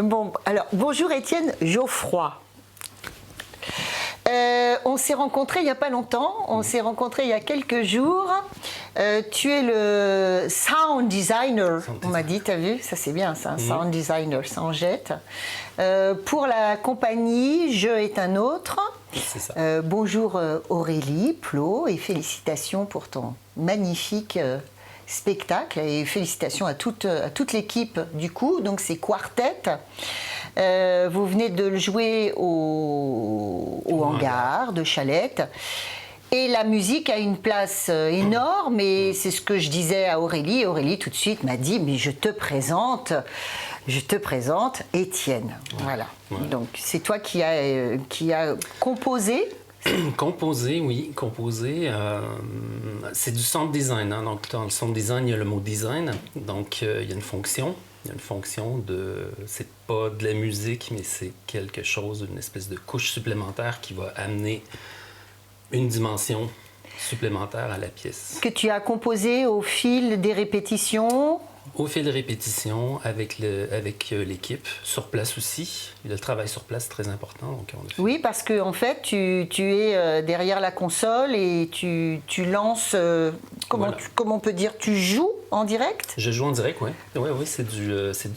Bon, alors, bonjour Étienne Geoffroy. On s'est rencontrés il n'y a pas longtemps, on s'est rencontrés il y a quelques jours. Tu es le sound designer, on m'a dit, t'as vu? Ça c'est bien ça, sound designer, ça en jette. Pour la compagnie Je est un autre. C'est ça. Bonjour Aurélie Plot et félicitations pour ton magnifique spectacle et félicitations à toute l'équipe du coup, donc c'est Quartet. Vous venez de le jouer au hangar de Chalette. Et la musique a une place énorme et c'est ce que je disais à Aurélie. Aurélie tout de suite m'a dit, mais je te présente Étienne. Voilà. Ouais. Donc c'est toi qui a composé. Composé, oui, composé. C'est du sound design. Hein? Donc dans le sound design, il y a le mot design. Donc il y a une fonction. Il y a une fonction de... C'est pas de la musique, mais c'est quelque chose, une espèce de couche supplémentaire qui va amener une dimension supplémentaire à la pièce. Que tu as composé au fil des répétitions? Au fil des répétitions, avec l'équipe, sur place aussi. Le travail sur place est très important. Donc oui, parce qu'en fait, tu es derrière la console et tu lances... Comment on peut dire? Tu joues en direct? Je joue en direct, oui. Oui,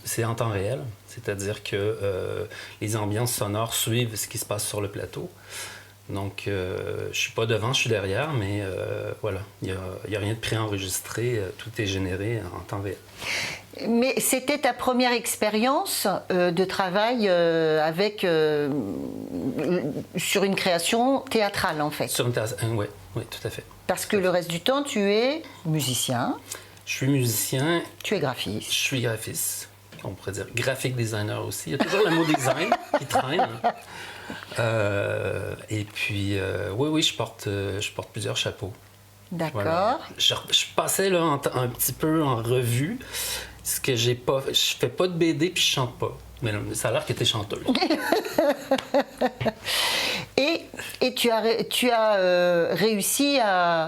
c'est en temps réel. C'est-à-dire que les ambiances sonores suivent ce qui se passe sur le plateau. Donc, je ne suis pas devant, je suis derrière, mais voilà, il n'y a rien de préenregistré, tout est généré en temps réel. Mais c'était ta première expérience de travail sur une création théâtrale, en fait? Sur une oui, tout à fait. Parce que le reste du temps, tu es musicien. Je suis musicien. Tu es graphiste. Je suis graphiste. On pourrait dire graphic designer aussi. Il y a toujours le mot design qui traîne. Et puis, oui, je porte plusieurs chapeaux. D'accord. Voilà. Je passais là un petit peu en revue ce que j'ai pas. Je fais pas de BD puis je chante pas. Mais là, ça a l'air que tu es chanteuse. Et tu as réussi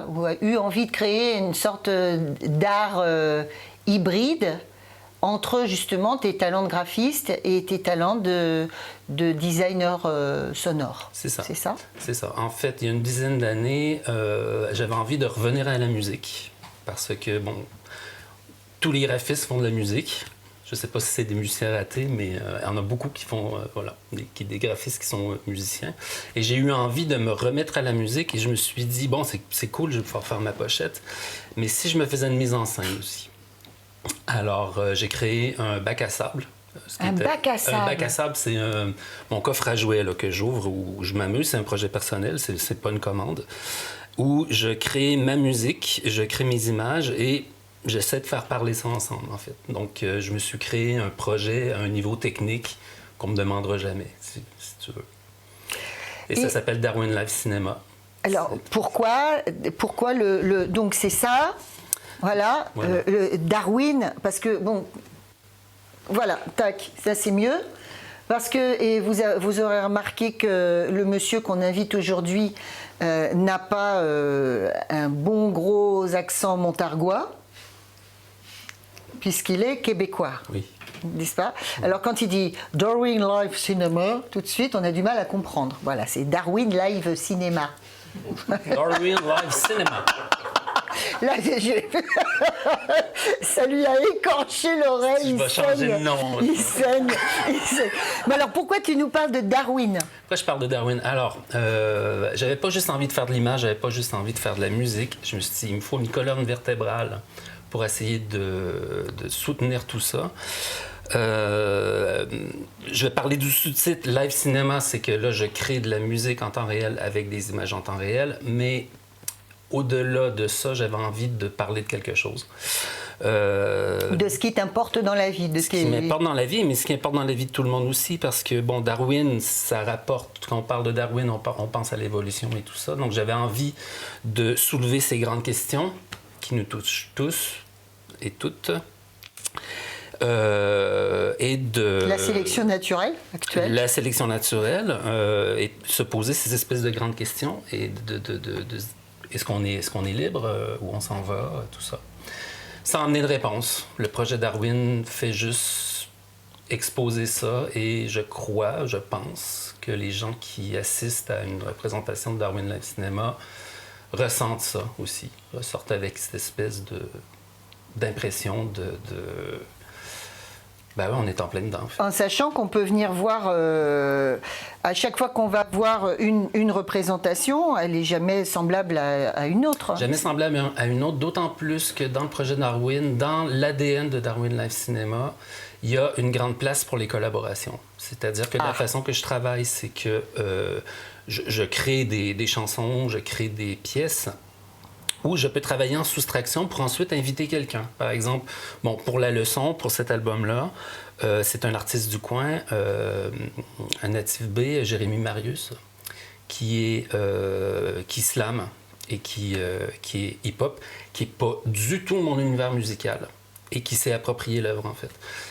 ou as eu envie de créer une sorte d'art hybride entre justement tes talents de graphiste et tes talents de designer sonore. C'est ça. C'est ça? C'est ça. En fait, il y a une dizaine d'années, j'avais envie de revenir à la musique. Parce que, bon, tous les graphistes font de la musique. Je ne sais pas si c'est des musiciens ratés, mais il y en a beaucoup qui font, des graphistes qui sont musiciens. Et j'ai eu envie de me remettre à la musique et je me suis dit, bon, c'est cool, je vais pouvoir faire ma pochette. Mais si je me faisais une mise en scène aussi. Alors, j'ai créé un bac à sable. Bac à sable? Un bac à sable, c'est mon coffre à jouets là, que j'ouvre, où je m'amuse. C'est un projet personnel, c'est pas une commande. Où je crée ma musique, je crée mes images et j'essaie de faire parler ça ensemble, en fait. Donc, je me suis créé un projet à un niveau technique qu'on me demandera jamais, si tu veux. Et ça s'appelle Darwin Live Cinéma. Alors, pourquoi donc c'est ça? Voilà. Le Darwin, parce que, bon, voilà, tac, ça c'est mieux. Parce que, et vous aurez remarqué que le monsieur qu'on invite aujourd'hui n'a pas un bon gros accent montargois, puisqu'il est québécois. Oui. N'est-ce pas? Alors quand il dit Darwin Live Cinéma, tout de suite on a du mal à comprendre. Voilà, c'est Darwin Live Cinéma. Darwin Live Cinéma. Là, ça lui a écorché l'oreille. Je vais changer de nom. Il saigne. Mais alors, pourquoi tu nous parles de Darwin? Pourquoi je parle de Darwin? Alors, j'avais pas juste envie de faire de l'image, j'avais pas juste envie de faire de la musique. Je me suis dit, il me faut une colonne vertébrale pour essayer de soutenir tout ça. Je vais parler du sous-titre Live Cinéma, c'est que là, je crée de la musique en temps réel avec des images en temps réel, mais au-delà de ça, j'avais envie de parler de quelque chose. De ce qui t'importe dans la vie. Ce qui m'importe dans la vie, mais ce qui importe dans la vie de tout le monde aussi, parce que, bon, Darwin, ça rapporte, quand on parle de Darwin, on pense à l'évolution et tout ça. Donc, j'avais envie de soulever ces grandes questions qui nous touchent tous et toutes. Et de... La sélection naturelle actuelle. La sélection naturelle, et se poser ces espèces de grandes questions et est-ce qu'on est libre, où on s'en va, tout ça. Sans amener de réponse. Le projet Darwin fait juste exposer ça et je pense que les gens qui assistent à une représentation de Darwin Live Cinéma ressentent ça aussi, ressortent avec cette espèce d'impression ben oui, on est en plein dedans. En fait. En sachant qu'on peut venir voir, à chaque fois qu'on va voir une représentation, elle n'est jamais semblable à une autre. Jamais semblable à une autre, d'autant plus que dans le projet Darwin, dans l'ADN de Darwin Live Cinéma, il y a une grande place pour les collaborations. C'est-à-dire que la façon que je travaille, c'est que je crée des chansons, je crée des pièces où je peux travailler en soustraction pour ensuite inviter quelqu'un. Par exemple, bon, pour la leçon, pour cet album-là, c'est un artiste du coin, un natif B, Jérémy Marius, qui slame et qui est hip-hop, qui n'est pas du tout mon univers musical et qui s'est approprié l'œuvre, en fait.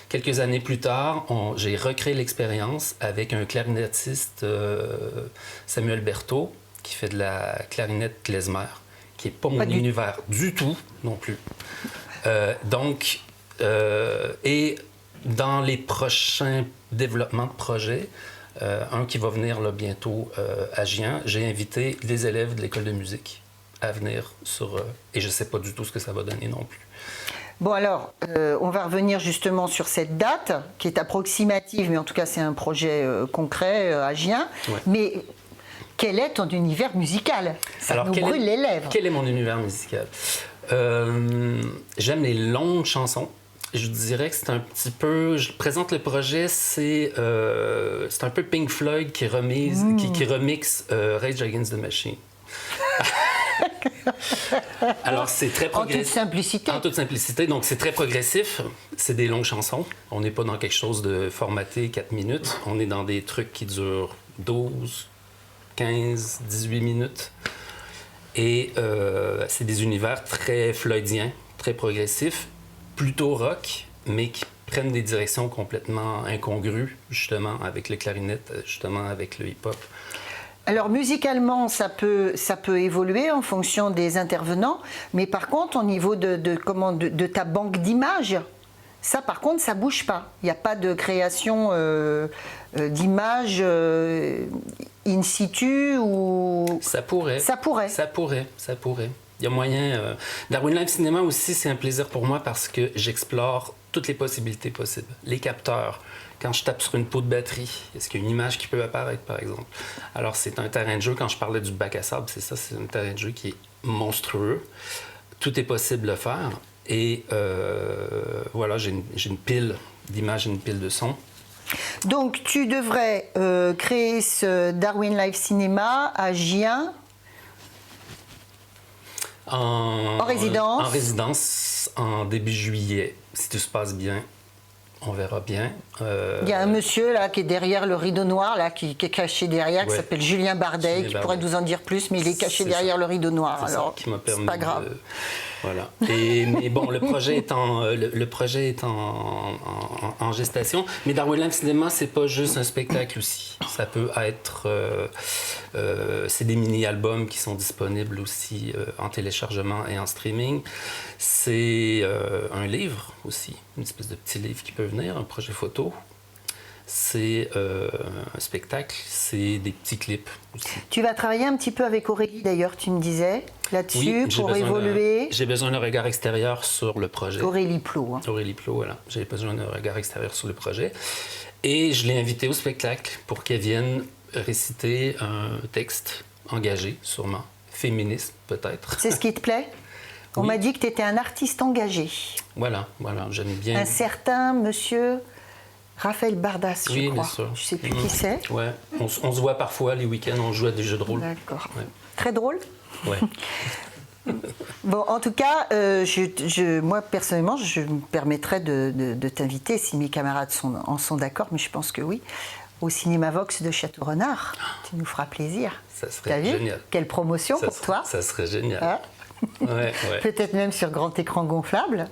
Quelques années plus tard, j'ai recréé l'expérience avec un clarinettiste, Samuel Berthaud, qui fait de la clarinette klezmer, qui n'est pas mon univers du tout non plus. Et dans les prochains développements de projets, un qui va venir là, bientôt à Gien, j'ai invité des élèves de l'école de musique à venir et je ne sais pas du tout ce que ça va donner non plus. Bon alors, on va revenir justement sur cette date, qui est approximative, mais en tout cas c'est un projet concret à Gien. Ouais. Mais quel est ton univers musical? Ça nous brûle les lèvres. Quel est mon univers musical? J'aime les longues chansons. Je dirais que c'est un petit peu... Je présente le projet, c'est un peu Pink Floyd qui remixe Rage Against the Machine. Alors, c'est très progressif. En toute simplicité. En toute simplicité. Donc, c'est très progressif. C'est des longues chansons. On n'est pas dans quelque chose de formaté 4 minutes. On est dans des trucs qui durent 12, 15, 18 minutes. Et c'est des univers très floydiens, très progressifs, plutôt rock, mais qui prennent des directions complètement incongrues, justement, avec le clarinette, justement, avec le hip-hop. Alors musicalement, ça peut évoluer en fonction des intervenants, mais par contre, au niveau de ta banque d'images, ça par contre, ça bouge pas. Il n'y a pas de création d'images in situ ou... Ça pourrait. Ça pourrait. Ça pourrait. Il y a moyen... Darwin Live Cinéma aussi, c'est un plaisir pour moi parce que j'explore toutes les possibilités possibles. Les capteurs. Quand je tape sur une peau de batterie, est-ce qu'il y a une image qui peut apparaître, par exemple? Alors, c'est un terrain de jeu. Quand je parlais du bac à sable, c'est ça, c'est un terrain de jeu qui est monstrueux. Tout est possible de faire. Et voilà, j'ai une pile d'images et une pile de sons. Donc, tu devrais créer ce Darwin Live Cinéma à Gien. En résidence. En résidence, en début juillet, si tout se passe bien. On verra bien. Il y a un monsieur là qui est derrière le rideau noir, là, qui est caché derrière, qui s'appelle Julien Bardet, qui pourrait nous en dire plus, mais il est caché derrière le rideau noir. Alors, c'est pas grave. Voilà. Mais bon, le projet est en gestation. Mais Darwin Live Cinéma, c'est pas juste un spectacle aussi. Ça peut être... c'est des mini-albums qui sont disponibles aussi en téléchargement et en streaming. C'est un livre aussi, une espèce de petit livre qui peut venir, un projet photo. C'est un spectacle, c'est des petits clips aussi. Tu vas travailler un petit peu avec Aurélie d'ailleurs, tu me disais, là-dessus, oui, pour évoluer. J'ai besoin d'un regard extérieur sur le projet. Aurélie Plot. Hein. Aurélie Plot, voilà. J'ai besoin d'un regard extérieur sur le projet. Et je l'ai invitée au spectacle pour qu'elle vienne réciter un texte engagé, sûrement, féministe peut-être. C'est ce qui te plaît? On m'a dit que tu étais un artiste engagé. Voilà, j'aime bien. Un certain monsieur... Raphaël Bardas, je crois. Bien sûr. Je ne sais plus qui c'est. Ouais. On se voit parfois les week-ends, on joue à des jeux de rôle. D'accord. Ouais. Très drôle. Ouais. Bon, en tout cas, moi personnellement, je me permettrais de t'inviter, si mes camarades en sont d'accord, mais je pense que oui, au Cinéma Vox de Château-Renard. Tu nous feras plaisir. Ça serait génial. Quelle promotion pour toi. Ça serait génial. Hein? Ouais. Peut-être même sur grand écran gonflable.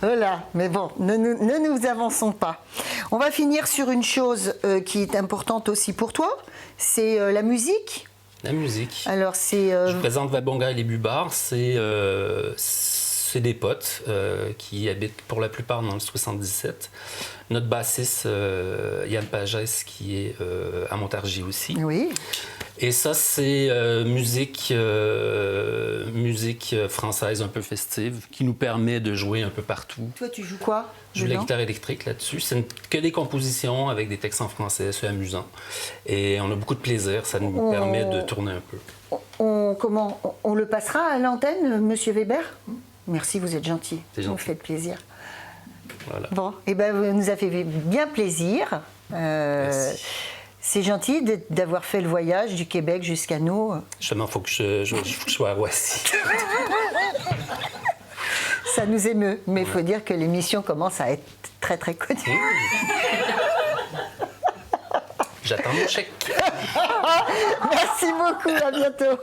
Voilà, mais bon, ne nous avançons pas. On va finir sur une chose qui est importante aussi pour toi, c'est la musique. La musique. Alors c'est... Je présente Wabonga et les Bubards, c'est c'est des potes qui habitent pour la plupart dans le 77. Notre bassiste, Yann Pagès, qui est à Montargis aussi. Oui. Et ça, c'est musique française un peu festive qui nous permet de jouer un peu partout. Toi, tu joues quoi? Je joue la guitare électrique là-dessus. C'est que des compositions avec des textes en français, c'est amusant. Et on a beaucoup de plaisir, ça nous permet de tourner un peu. On le passera à l'antenne, Monsieur Weber? Merci, vous êtes gentil. C'est gentil. Vous me faites plaisir. Voilà. Bon, et ben, vous nous avez fait bien plaisir. Merci. C'est gentil d'avoir fait le voyage du Québec jusqu'à nous. Justement, il faut que je sois à Roissy. Ça nous émeut, mais il faut dire que l'émission commence à être très très connue. J'attends mon chèque. Merci beaucoup, à bientôt.